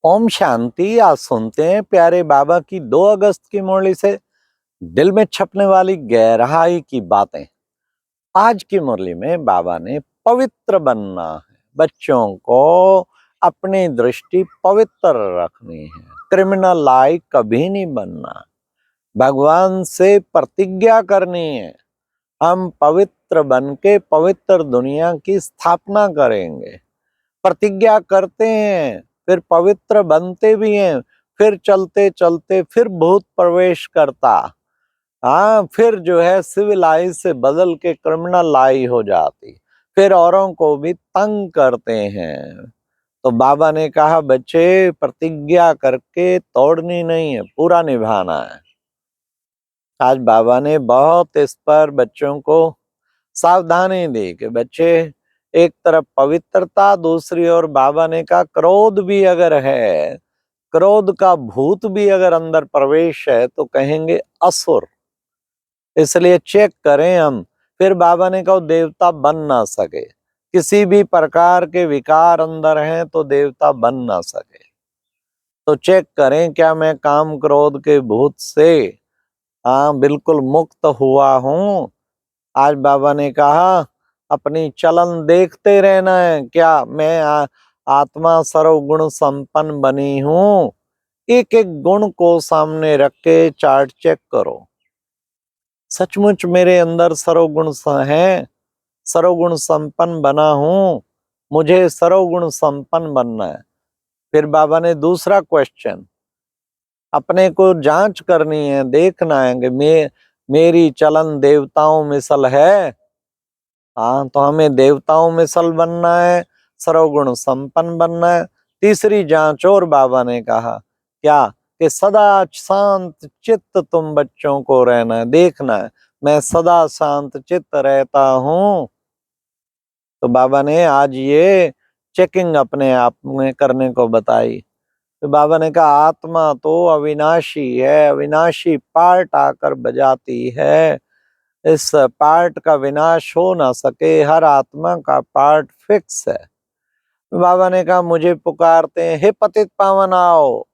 ओम शांति। आज सुनते हैं प्यारे बाबा की 2 अगस्त की मुरली से दिल में छपने वाली गहराई की बातें। आज की मुरली में बाबा ने पवित्र बनना है, बच्चों को अपनी दृष्टि पवित्र रखनी है, क्रिमिनल लाइक कभी नहीं बनना, भगवान से प्रतिज्ञा करनी है। हम पवित्र बन के पवित्र दुनिया की स्थापना करेंगे। प्रतिज्ञा करते हैं, फिर पवित्र बनते भी हैं, फिर चलते चलते फिर भूत प्रवेश करता, हाँ, फिर जो है सिविलाइज से बदल के क्रिमिनल आई हो जाती, फिर औरों को भी तंग करते हैं। तो बाबा ने कहा बच्चे प्रतिज्ञा करके तोड़नी नहीं है, पूरा निभाना है। आज बाबा ने बहुत इस पर बच्चों को सावधानी दी कि बच्चे, एक तरफ पवित्रता, दूसरी ओर बाबा ने कहा क्रोध भी अगर है, क्रोध का भूत भी अगर अंदर प्रवेश है तो कहेंगे असुर, इसलिए चेक करें हम। फिर बाबा ने कहा देवता बन ना सके, किसी भी प्रकार के विकार अंदर हैं तो देवता बन ना सके। तो चेक करें क्या मैं काम क्रोध के भूत से बिल्कुल मुक्त हुआ हूँ। आज बाबा ने कहा अपनी चलन देखते रहना है, क्या मैं आत्मा सर्वगुण संपन्न बनी हूँ। एक एक गुण को सामने रख के चार्ट चेक करो, सचमुच मेरे अंदर सर्वगुण है, सर्वगुण संपन्न बना हूँ, मुझे सर्वगुण संपन्न बनना है। फिर बाबा ने दूसरा क्वेश्चन, अपने को जांच करनी है, देखना है कि मेरी चलन देवताओं मिसल है। हाँ, तो हमें देवताओं मिसल बनना है, सर्वगुण संपन्न बनना है। तीसरी जांच और बाबा ने कहा क्या कि सदा शांत चित्त तुम बच्चों को रहना है, देखना है मैं सदा शांत चित्त रहता हूँ। तो बाबा ने आज ये चेकिंग अपने आप में करने को बताई। तो बाबा ने कहा आत्मा तो अविनाशी है, अविनाशी पार्ट आकर बजाती है, इस पार्ट का विनाश हो ना सके, हर आत्मा का पार्ट फिक्स है। बाबा ने कहा मुझे पुकारते हैं हे पतित पावन आओ,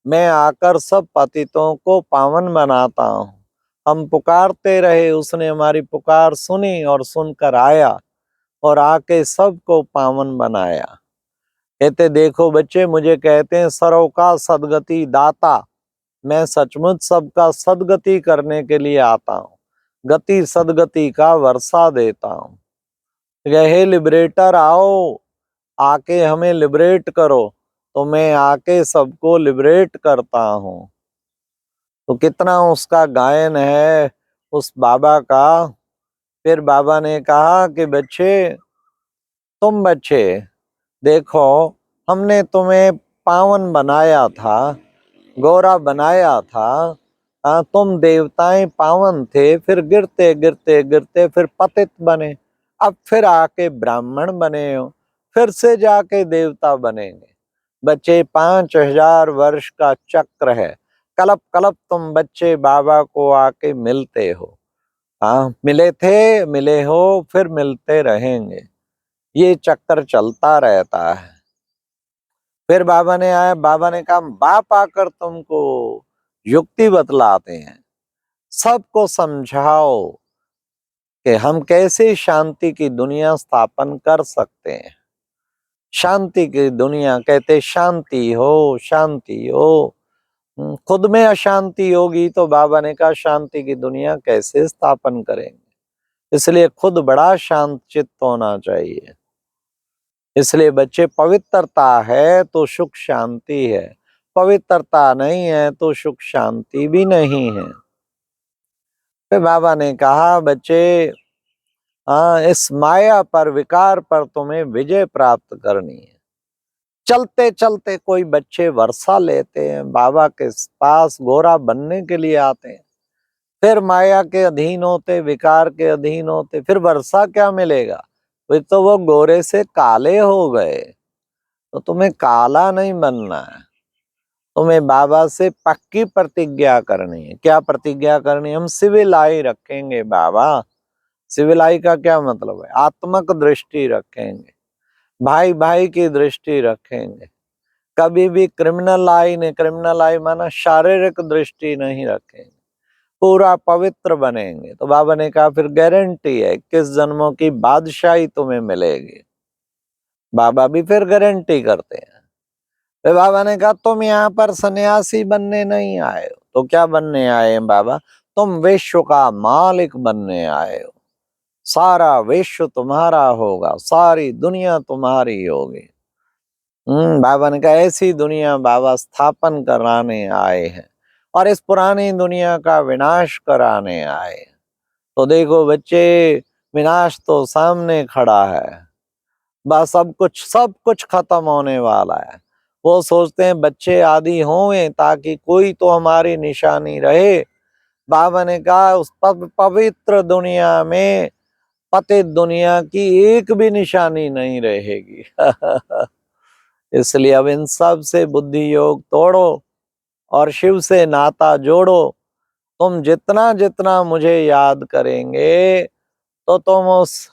मैं आकर सब पतितों को पावन बनाता हूँ। हम पुकारते रहे, उसने हमारी पुकार सुनी और सुनकर आया और आके सबको पावन बनाया। कहते देखो बच्चे, मुझे कहते हैं सर्व का सदगति दाता, मैं सचमुच सबका सदगति करने के लिए आता हूँ, गति सदगति का वर्षा देता हूँ। हे लिबरेटर आओ, आके हमें लिबरेट करो। तो मैं आके सबको लिबरेट करता हूँ। तो कितना उसका गायन है उस बाबा का। फिर बाबा ने कहा कि बच्चे, तुम बच्चे देखो, हमने तुम्हें पावन बनाया था, गोरा बनाया था। तुम देवताएं पावन थे, फिर गिरते गिरते गिरते फिर पतित बने, अब फिर आके ब्राह्मण बने हो, फिर से जाके देवता बनेंगे। बच्चे 5000 वर्ष का चक्र है, कलप कलप तुम बच्चे बाबा को आके मिलते हो। हाँ, मिले थे, मिले हो, फिर मिलते रहेंगे, ये चक्कर चलता रहता है। फिर बाबा ने कहा बाप आकर तुमको युक्ति बतलाते हैं, सबको समझाओ कि हम कैसे शांति की दुनिया स्थापन कर सकते हैं। शांति की दुनिया, कहते शांति हो, शांति हो। खुद में अशांति होगी तो बाबा ने कहा शांति की दुनिया कैसे स्थापन करेंगे। इसलिए खुद बड़ा शांत चित्त होना चाहिए। इसलिए बच्चे, पवित्रता है तो सुख शांति है, पवित्रता नहीं है तो सुख शांति भी नहीं है। फिर बाबा ने कहा बच्चे, इस माया पर, विकार पर तुम्हें विजय प्राप्त करनी है। चलते चलते कोई बच्चे वर्षा लेते हैं, बाबा के पास गोरा बनने के लिए आते हैं, फिर माया के अधीन होते, विकार के अधीन होते, फिर वर्षा क्या मिलेगा, फिर तो वो गोरे से काले हो गए। तो तुम्हें काला नहीं बनना है, तुम्हें बाबा से पक्की प्रतिज्ञा करनी है। क्या प्रतिज्ञा करनी है? हम सिविल आई रखेंगे बाबा। सिविल आई का क्या मतलब है? आत्मक दृष्टि रखेंगे, भाई भाई की दृष्टि रखेंगे, कभी भी क्रिमिनल आई माना शारीरिक दृष्टि नहीं रखेंगे, पूरा पवित्र बनेंगे तो बाबा ने कहा फिर गारंटी है 21 जन्मों की बादशाही तुम्हें मिलेगी। बाबा भी फिर गारंटी करते हैं। फिर बाबा ने कहा तुम यहाँ पर सन्यासी बनने नहीं आए हो, तो क्या बनने आए हैं बाबा? तुम विश्व का मालिक बनने आए हो, सारा विश्व तुम्हारा होगा, सारी दुनिया तुम्हारी होगी। बाबा ने कहा ऐसी दुनिया बाबा स्थापन कराने आए हैं और इस पुरानी दुनिया का विनाश कराने आए हैं। तो देखो बच्चे, विनाश तो सामने खड़ा है, बस सब कुछ खत्म होने वाला है। वो सोचते हैं बच्चे आदि हों ताकि कोई तो हमारी निशानी रहे। बाबा ने कहा उस पवित्र दुनिया में पतित दुनिया की एक भी निशानी नहीं रहेगी। इसलिए अब इन सब से बुद्धि योग तोड़ो और शिव से नाता जोड़ो। तुम जितना जितना मुझे याद करेंगे तो तुम उस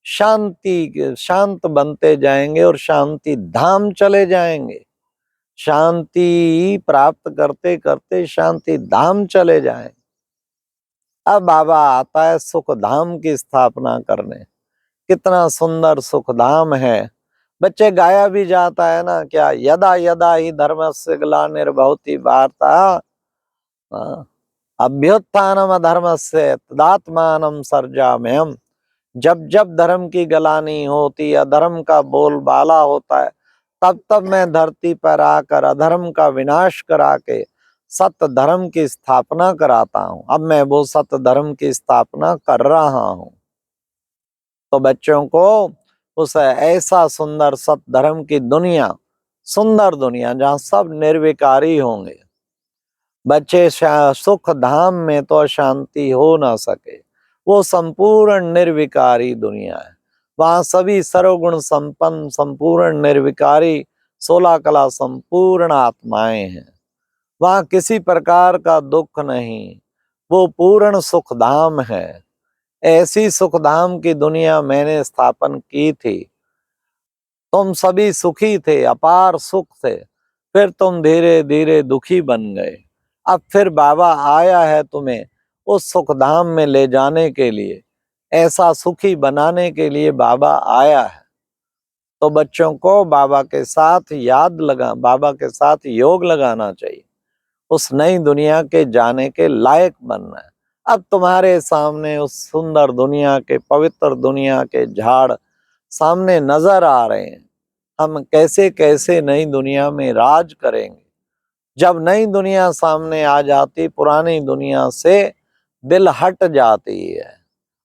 शांत बनते जाएंगे और शांति धाम चले जाएंगे। शांति प्राप्त करते करते शांति धाम चले जाएं। अब बाबा आता है सुख धाम की स्थापना करने। कितना सुंदर सुख धाम है। बच्चे गाया भी जाता है ना, क्या यदा यदा ही धर्मस्य ग्लानिर्भवति भारत अभ्युत्थानम अधर्मस्य तदात्मानं सृजाम्यहम्। जब जब धर्म की गलानी होती है, अधर्म का बोलबाला होता है, तब तब मैं धरती पर आकर अधर्म का विनाश करा के सत्य धर्म की स्थापना कराता हूँ। अब मैं वो सत्य धर्म की स्थापना कर रहा हूँ। तो बच्चों को उस ऐसा सुंदर सत्य धर्म की दुनिया, सुंदर दुनिया जहाँ सब निर्विकारी होंगे। बच्चे सुख धाम में तो शांति हो ना सके, वो संपूर्ण निर्विकारी दुनिया है। वहां सभी सर्वगुण संपन्न संपूर्ण निर्विकारी 16 कला संपूर्ण आत्माएं हैं। वहां किसी प्रकार का दुख नहीं, वो पूर्ण सुख धाम है। ऐसी सुख धाम की दुनिया मैंने स्थापन की थी। तुम सभी सुखी थे, अपार सुख थे, फिर तुम धीरे धीरे दुखी बन गए। अब फिर बाबा आया है तुम्हें उस सुख धाम में ले जाने के लिए, ऐसा सुखी बनाने के लिए बाबा आया है। तो बच्चों को बाबा के साथ बाबा के साथ योग लगाना चाहिए। उस नई दुनिया के जाने के लायक बनना है। अब तुम्हारे सामने उस सुंदर दुनिया के, पवित्र दुनिया के झाड़ सामने नजर आ रहे हैं। हम कैसे कैसे नई दुनिया में राज करेंगे। जब नई दुनिया सामने आ जाती, पुरानी दुनिया से दिल हट जाती है।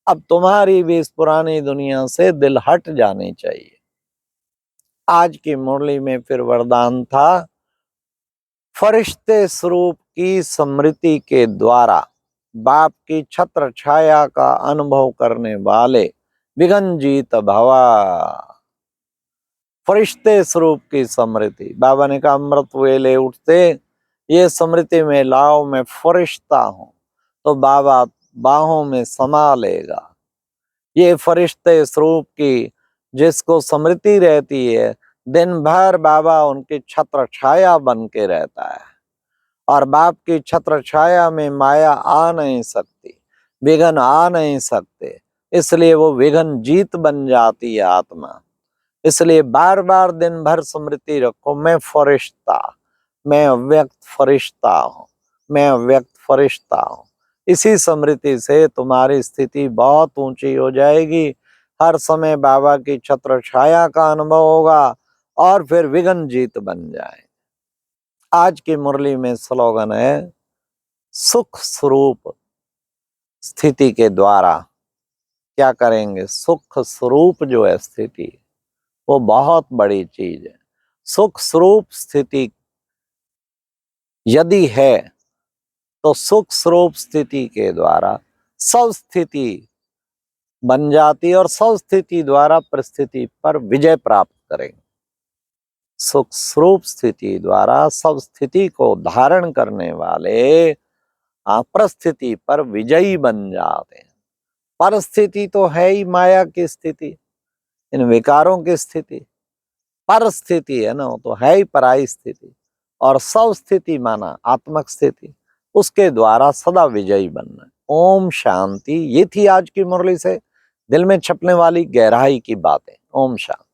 अब तुम्हारी भी इस पुरानी दुनिया से दिल हट जानी चाहिए। आज की मुरली में फिर वरदान था, फरिश्ते स्वरूप की स्मृति के द्वारा बाप की छत्र छाया का अनुभव करने वाले विघ्नजीत भवा। फरिश्ते स्वरूप की स्मृति, बाबा ने कहा अमृत वेले उठते ये स्मृति में लाओ मैं फरिश्ता हूं, तो बाबा बाहों में समा लेगा। ये फरिश्ते स्वरूप की जिसको स्मृति रहती है, दिन भर बाबा उनकी छत्र छाया बन के रहता है और बाप की छत्र छाया में माया आ नहीं सकती, विघ्न आ नहीं सकते। इसलिए वो विघ्न जीत बन जाती है आत्मा। इसलिए बार बार दिन भर स्मृति रखो, मैं फरिश्ता, मैं अव्यक्त फरिश्ता हूँ, मैं अव्यक्त फरिश्ता हूँ। इसी स्मृति से तुम्हारी स्थिति बहुत ऊंची हो जाएगी। हर समय बाबा की छत्र छाया का अनुभव होगा और फिर विघ्न जीत बन जाए। आज की मुरली में स्लोगन है, सुख स्वरूप स्थिति के द्वारा क्या करेंगे। सुख स्वरूप जो है स्थिति, वो बहुत बड़ी चीज है। सुख स्वरूप स्थिति यदि है तो सुख स्वरूप स्थिति के द्वारा सब स्थिति बन जाती और सब स्थिति द्वारा परिस्थिति पर विजय प्राप्त करेंगे। सुख स्वरूप स्थिति द्वारा सब स्थिति को धारण करने वाले परिस्थिति पर विजयी बन जाते हैं। परिस्थिति तो है ही माया की स्थिति, इन विकारों की स्थिति। पर स्थिति है ना, वो तो है ही पराई स्थिति, और स्व स्थिति माना आत्मक स्थिति, उसके द्वारा सदा विजयी बनना। ओम शांति। ये थी आज की मुरली से दिल में छपने वाली गहराई की बातें। ओम शांति।